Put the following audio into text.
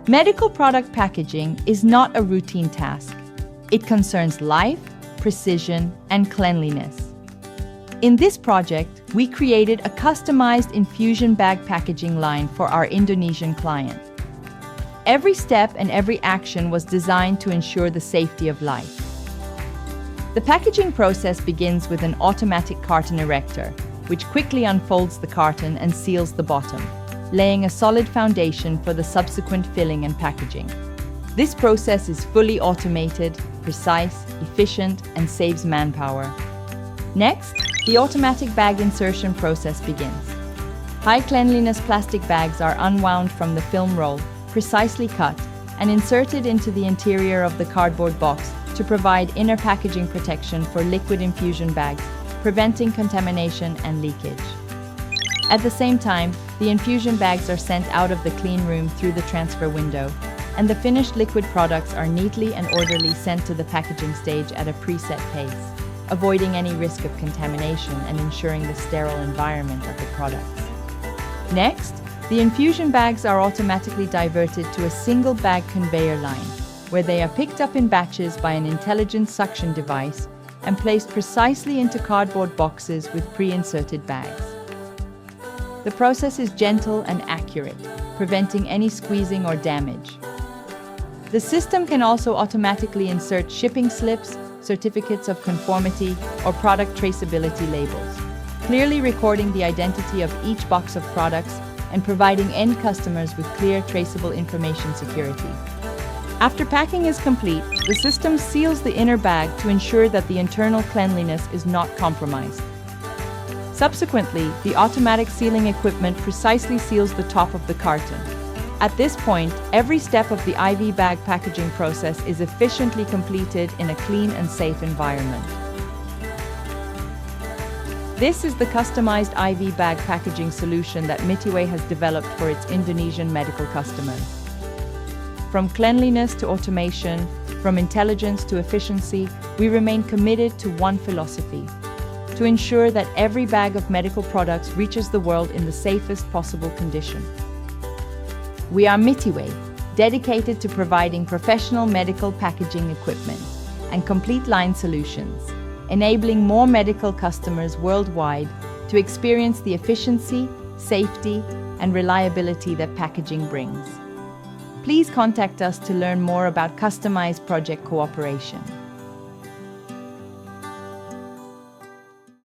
Medical product packaging is not a routine task. It concerns life, precision, and cleanliness. In this project, we created a customized infusion bag packaging line for our Indonesian client. Every step and every action was designed to ensure the safety of life. The packaging process begins with an automatic carton erector, which quickly unfolds the carton and seals the bottom, laying a solid foundation for the subsequent filling and packaging. This process is fully automated, precise, efficient, and saves manpower. Next, the automatic bag insertion process begins. High cleanliness plastic bags are unwound from the film roll, precisely cut, and inserted into the interior of the cardboard box to provide inner packaging protection for liquid infusion bags, preventing contamination and leakage. At the same time, the infusion bags are sent out of the clean room through the transfer window, and the finished liquid products are neatly and orderly sent to the packaging stage at a preset pace, avoiding any risk of contamination and ensuring the sterile environment of the products. Next, the infusion bags are automatically diverted to a single bag conveyor line, where they are picked up in batches by an intelligent suction device and placed precisely into cardboard boxes with pre-inserted bags. The process is gentle and accurate, preventing any squeezing or damage. The system can also automatically insert shipping slips, certificates of conformity, or product traceability labels, clearly recording the identity of each box of products and providing end customers with clear, traceable information security. After packing is complete, the system seals the inner bag to ensure that the internal cleanliness is not compromised. Subsequently, the automatic sealing equipment precisely seals the top of the carton. At this point, every step of the IV bag packaging process is efficiently completed in a clean and safe environment. This is the customized IV bag packaging solution that Mittiway has developed for its Indonesian medical customers. From cleanliness to automation, from intelligence to efficiency, we remain committed to one philosophy: to ensure that every bag of medical products reaches the world in the safest possible condition. We are Mittiway, dedicated to providing professional medical packaging equipment and complete line solutions, enabling more medical customers worldwide to experience the efficiency, safety, and reliability that packaging brings. Please contact us to learn more about customized project cooperation.